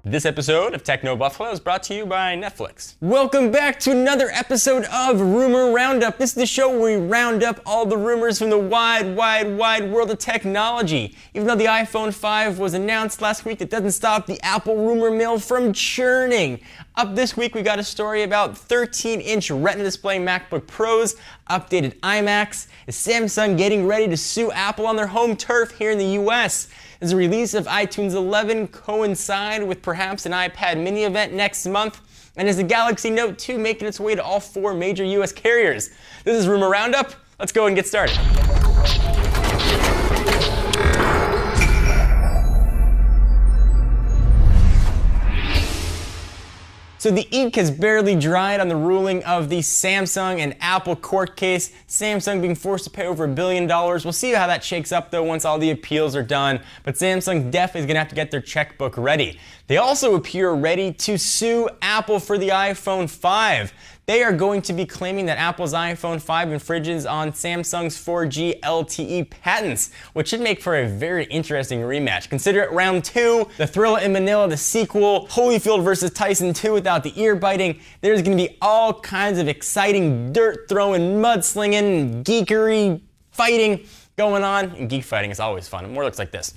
This episode of Techno Buffalo is brought to you by Netflix. Welcome back to another episode of Rumor Roundup. This is the show where we round up all the rumors from the wide world of technology. Even though the iPhone 5 was announced last week, it doesn't stop the Apple rumor mill from churning. Up this week, we got a story about 13-inch Retina display MacBook Pros, updated iMacs, is Samsung getting ready to sue Apple on their home turf here in the US? Does the release of iTunes 11 coincide with perhaps an iPad mini event next month? And is the Galaxy Note 2 making its way to all 4 major US carriers? This is Rumor Roundup. Let's go and get started. So the ink has barely dried on the ruling of the Samsung and Apple court case. Samsung being forced to pay over $1 billion. We'll see how that shakes up though once all the appeals are done. But Samsung definitely is going to have to get their checkbook ready. They also appear ready to sue Apple for the iPhone 5. They are going to be claiming that Apple's iPhone 5 infringes on Samsung's 4G LTE patents, which should make for a very interesting rematch. Consider it round 2, the Thrilla in Manila, the sequel, Holyfield versus Tyson 2 without the ear biting. There's going to be all kinds of exciting dirt throwing, mudslinging, geekery fighting going on. And geek fighting is always fun. It more looks like this.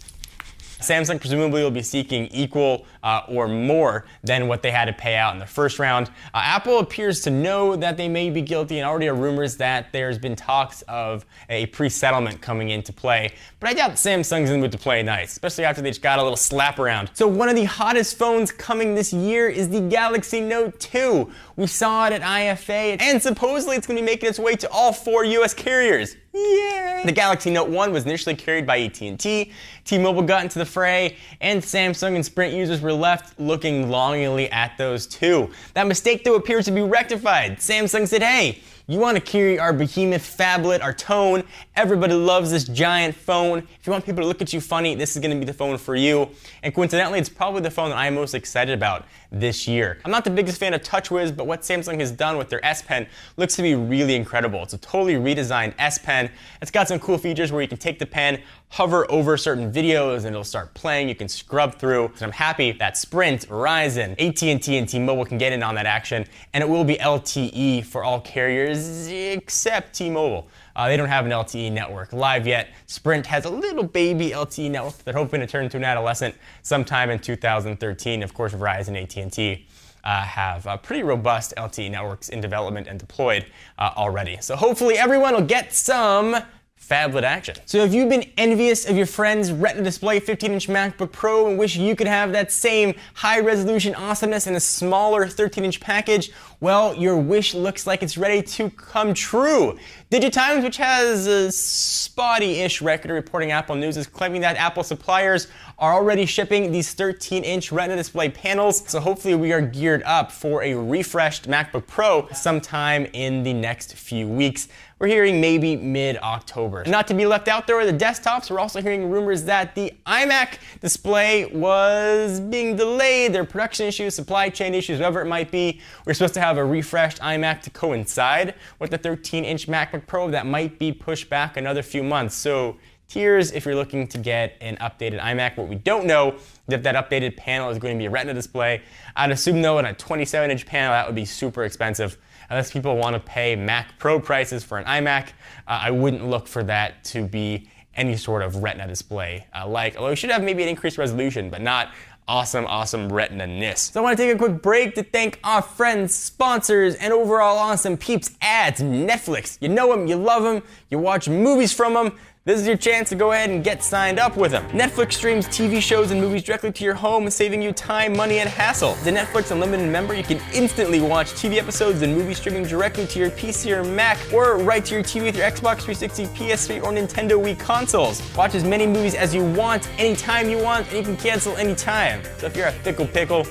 Samsung presumably will be seeking equal or more than what they had to pay out in the first round. Apple appears to know that they may be guilty, and already are rumors that there's been talks of a pre-settlement coming into play. But I doubt Samsung's in the mood to play nice, especially after they just got a little slap around. So one of the hottest phones coming this year is the Galaxy Note 2. We saw it at IFA, and supposedly it's going to be making its way to all 4 US carriers. Yay! The Galaxy Note 1 was initially carried by AT&T, T-Mobile got into the fray, and Samsung and Sprint users were left looking longingly at those two. That mistake though appears to be rectified. Samsung said, hey, you want to carry our behemoth phablet, our tone. Everybody loves this giant phone. If you want people to look at you funny, this is going to be the phone for you. And coincidentally, it's probably the phone that I'm most excited about this year. I'm not the biggest fan of TouchWiz, but what Samsung has done with their S Pen looks to be really incredible. It's a totally redesigned S Pen. It's got some cool features where you can take the pen, hover over certain videos, and it'll start playing. You can scrub through. So I'm happy that Sprint, Verizon, AT&T, and T-Mobile can get in on that action. And it will be LTE for all carriers except T-Mobile. They don't have an LTE network live yet. Sprint has a little baby LTE network they're hoping to turn into an adolescent sometime in 2013. Of course, Verizon and AT&T have pretty robust LTE networks in development and deployed already. So hopefully everyone will get some phablet action. So if you've been envious of your friend's Retina display 15-inch MacBook Pro and wish you could have that same high-resolution awesomeness in a smaller 13-inch package, well, your wish looks like it's ready to come true. DigiTimes, which has a spotty-ish record reporting Apple news, is claiming that Apple suppliers are already shipping these 13-inch Retina display panels, so hopefully we are geared up for a refreshed MacBook Pro sometime in the next few weeks. We're hearing maybe mid-October. Not to be left out there are the desktops. We're also hearing rumors that the iMac display was being delayed. There are production issues, supply chain issues, whatever it might be. We're supposed to have a refreshed iMac to coincide with the 13-inch MacBook Pro. That might be pushed back another few months. So tears if you're looking to get an updated iMac. What we don't know is if that updated panel is going to be a Retina display. I'd assume though, in a 27-inch panel, that would be super expensive. Unless people want to pay Mac Pro prices for an iMac, I wouldn't look for that to be any sort of Retina display. Although it should have maybe an increased resolution, but not awesome Retina-ness. So I want to take a quick break to thank our friends, sponsors, and overall awesome peeps ads. Netflix. You know them, you love them, you watch movies from them. This is your chance to go ahead and get signed up with them. Netflix streams TV shows and movies directly to your home, saving you time, money, and hassle. As a Netflix Unlimited member, you can instantly watch TV episodes and movie streaming directly to your PC or Mac, or right to your TV with your Xbox 360, PS3, or Nintendo Wii consoles. Watch as many movies as you want, anytime you want, and you can cancel anytime. So if you're a fickle pickle,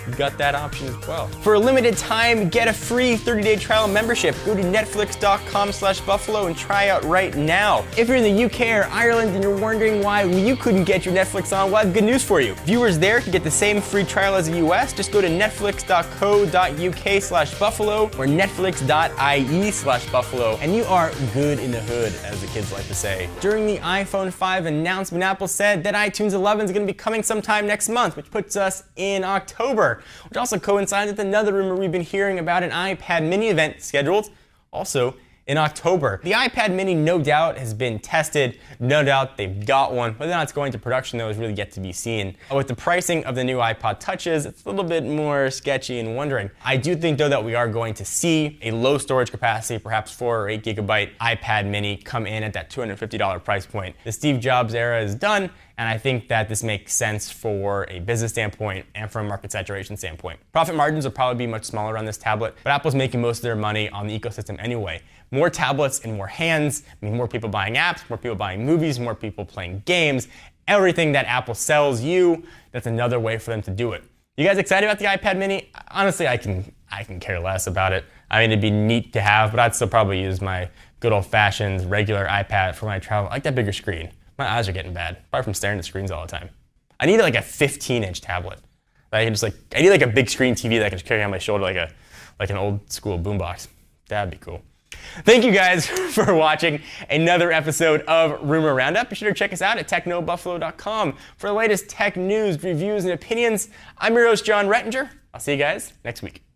you've got that option as well. For a limited time, get a free 30-day trial membership. Go to netflix.com/buffalo and try out right now. If you're in the UK or Ireland and you're wondering why you couldn't get your Netflix on, well, I have good news for you. Viewers there can get the same free trial as the US. Just go to netflix.co.uk/buffalo or netflix.ie/buffalo, and you are good in the hood, as the kids like to say. During the iPhone 5 announcement, Apple said that iTunes 11 is going to be coming sometime next month, which puts us in October, which also coincides with another rumor we've been hearing about an iPad mini event scheduled also in October. The iPad mini, no doubt, has been tested. No doubt they've got one. Whether or not it's going to production, though, is really yet to be seen. With the pricing of the new iPod Touches, it's a little bit more sketchy and wondering. I do think, though, that we are going to see a low storage capacity, perhaps 4 or 8 gigabyte iPad mini come in at that $250 price point. The Steve Jobs era is done, and I think that this makes sense for a business standpoint and from a market saturation standpoint. Profit margins will probably be much smaller on this tablet, but Apple's making most of their money on the ecosystem anyway. More tablets in more hands mean more people buying apps, more people buying movies, more people playing games. Everything that Apple sells you, that's another way for them to do it. You guys excited about the iPad mini? Honestly, I can care less about it. I mean, it'd be neat to have, but I'd still probably use my good old-fashioned regular iPad for my travel. I like that bigger screen. My eyes are getting bad, probably from staring at screens all the time. I need like a 15-inch tablet. I need like a big screen TV that I can just carry on my shoulder like an old school boombox. That'd be cool. Thank you guys for watching another episode of Rumor Roundup. Be sure to check us out at technobuffalo.com for the latest tech news, reviews, and opinions. I'm your host, John Rettinger. I'll see you guys next week.